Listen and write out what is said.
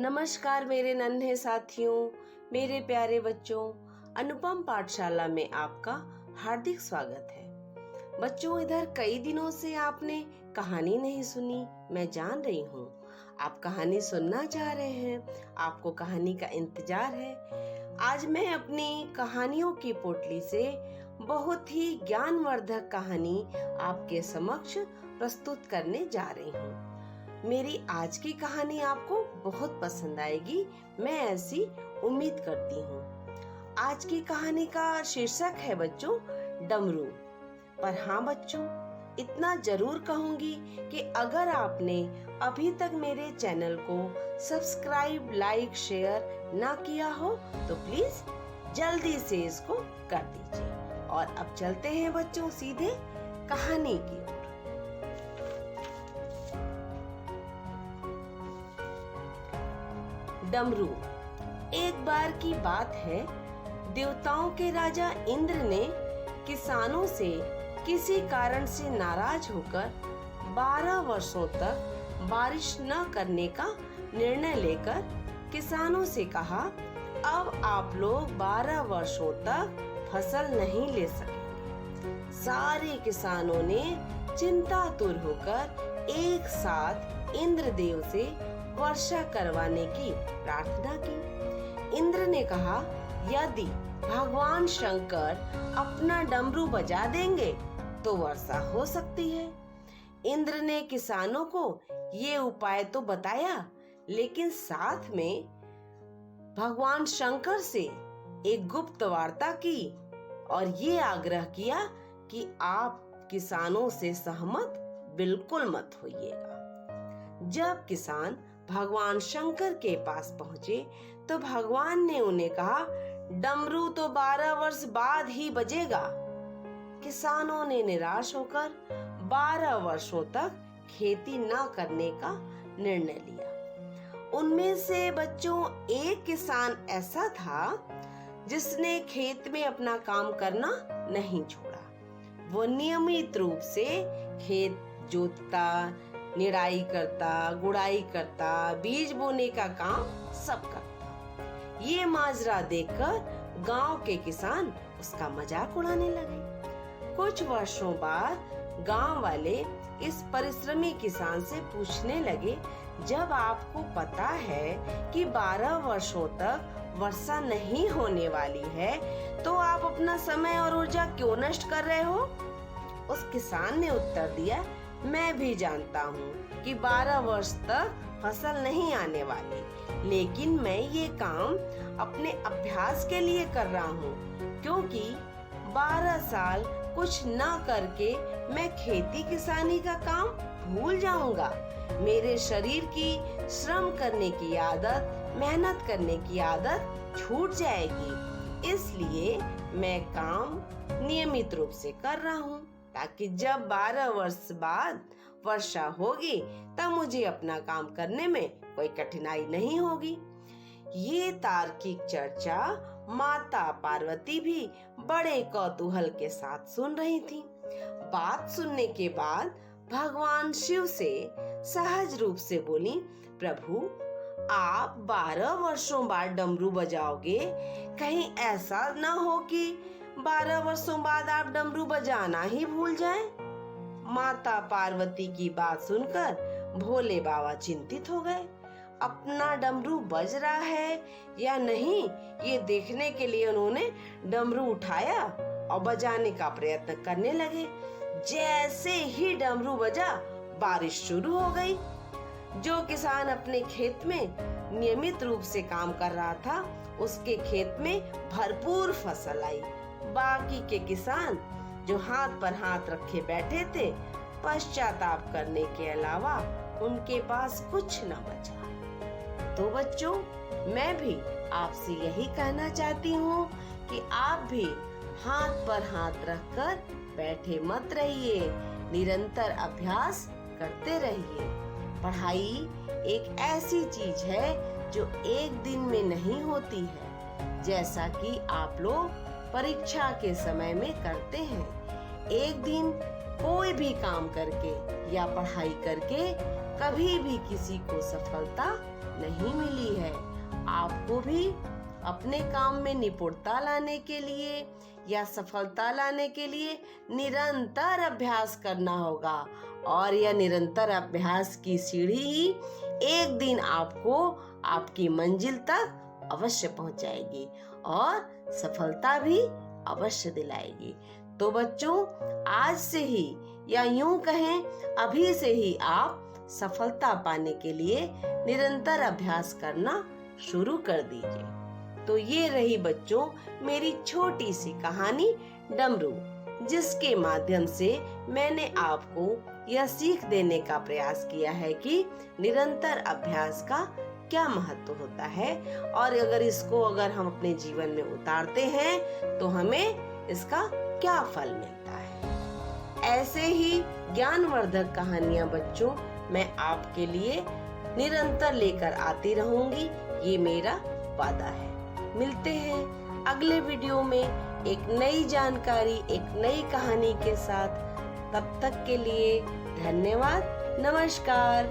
नमस्कार मेरे नन्हे साथियों, मेरे प्यारे बच्चों। अनुपम पाठशाला में आपका हार्दिक स्वागत है। बच्चों, इधर कई दिनों से आपने कहानी नहीं सुनी। मैं जान रही हूँ आप कहानी सुनना चाह रहे हैं, आपको कहानी का इंतजार है। आज मैं अपनी कहानियों की पोटली से बहुत ही ज्ञानवर्धक कहानी आपके समक्ष प्रस्तुत करने जा रही हूँ। मेरी आज की कहानी आपको बहुत पसंद आएगी, मैं ऐसी उम्मीद करती हूँ। आज की कहानी का शीर्षक है बच्चों डमरू। पर हाँ बच्चों, इतना जरूर कहूंगी कि अगर आपने अभी तक मेरे चैनल को सब्सक्राइब, लाइक, शेयर ना किया हो तो प्लीज जल्दी से इसको कर दीजिए। और अब चलते हैं बच्चों सीधे कहानी की ओर। डमरू। एक बार की बात है, देवताओं के राजा इंद्र ने किसानों से किसी कारण से नाराज होकर 12 वर्षों तक बारिश न करने का निर्णय लेकर किसानों से कहा, अब आप लोग 12 वर्षों तक फसल नहीं ले सकेंगे। सारे किसानों ने चिंतातुर होकर एक साथ इंद्रदेव से वर्षा करवाने की प्रार्थना की। इंद्र ने कहा, यदि भगवान शंकर अपना डमरू बजा देंगे तो वर्षा हो सकती है। इंद्र ने किसानों को ये उपाय तो बताया, लेकिन साथ में भगवान शंकर से एक गुप्त वार्ता की और ये आग्रह किया कि आप किसानों से सहमत बिल्कुल मत होइएगा। जब किसान भगवान शंकर के पास पहुंचे तो भगवान ने उन्हें कहा, डमरू तो 12 वर्ष बाद ही बजेगा। किसानों ने निराश होकर 12 वर्षों तक खेती न करने का निर्णय लिया। उनमें से बच्चों एक किसान ऐसा था जिसने खेत में अपना काम करना नहीं छोड़ा। वो नियमित रूप से खेत जोतता, निराई करता, गुड़ाई करता, बीज बोने का काम सब करता। ये माजरा देखकर गांव के किसान उसका मजाक उड़ाने लगे। कुछ वर्षों बाद गांव वाले इस परिश्रमी किसान से पूछने लगे, जब आपको पता है कि 12 वर्षों तक वर्षा नहीं होने वाली है, तो आप अपना समय और ऊर्जा क्यों नष्ट कर रहे हो? उस किसान ने उत्तर दिया, मैं भी जानता हूँ कि 12 वर्ष तक फसल नहीं आने वाली, लेकिन मैं ये काम अपने अभ्यास के लिए कर रहा हूँ, क्योंकि 12 साल कुछ न करके मैं खेती किसानी का काम भूल जाऊंगा। मेरे शरीर की श्रम करने की आदत, मेहनत करने की आदत छूट जाएगी। इसलिए मैं काम नियमित रूप से कर रहा हूँ, ताकि जब 12 वर्ष बाद वर्षा होगी तब मुझे अपना काम करने में कोई कठिनाई नहीं होगी। ये तार्किक चर्चा माता पार्वती भी बड़े कौतूहल के साथ सुन रही थी। बात सुनने के बाद भगवान शिव से सहज रूप से बोली, प्रभु आप 12 वर्षों बाद डमरू बजाओगे, कहीं ऐसा न हो कि 12 वर्षों बाद आप डमरू बजाना ही भूल जाएं। माता पार्वती की बात सुनकर भोले बाबा चिंतित हो गए। अपना डमरू बज रहा है या नहीं, ये देखने के लिए उन्होंने डमरू उठाया और बजाने का प्रयत्न करने लगे। जैसे ही डमरू बजा, बारिश शुरू हो गई। जो किसान अपने खेत में नियमित रूप से काम कर रहा था, उसके खेत में भरपूर फसल आई। बाकी के किसान जो हाथ पर हाथ रखे बैठे थे, पश्चाताप करने के अलावा उनके पास कुछ न बचा। तो बच्चों, मैं भी आपसे यही कहना चाहती हूँ कि आप भी हाथ पर हाथ रखकर बैठे मत रहिए, निरंतर अभ्यास करते रहिए। पढ़ाई एक ऐसी चीज है जो एक दिन में नहीं होती है, जैसा कि आप लोग परीक्षा के समय में करते हैं। एक दिन कोई भी काम करके या पढ़ाई करके कभी भी किसी को सफलता नहीं मिली आपको भी अपने काम में निपुणता लाने के लिए या सफलता लाने के लिए निरंतर अभ्यास करना होगा, और यह निरंतर अभ्यास की सीढ़ी ही एक दिन आपको आपकी मंजिल तक अवश्य पहुंचाएगी और सफलता भी अवश्य दिलाएगी। तो बच्चों, आज से ही या यूं कहें अभी से ही आप सफलता पाने के लिए निरंतर अभ्यास करना शुरू कर दीजिए। तो ये रही बच्चों मेरी छोटी सी कहानी डमरू, जिसके माध्यम से मैंने आपको यह सीख देने का प्रयास किया है कि निरंतर अभ्यास का क्या महत्व होता है, और अगर हम अपने जीवन में उतारते हैं तो हमें इसका क्या फल मिलता है। ऐसे ही ज्ञानवर्धक कहानियां बच्चों मैं आपके लिए निरंतर लेकर आती रहूंगी, ये मेरा वादा है। मिलते हैं अगले वीडियो में एक नई जानकारी, एक नई कहानी के साथ। तब तक के लिए धन्यवाद, नमस्कार।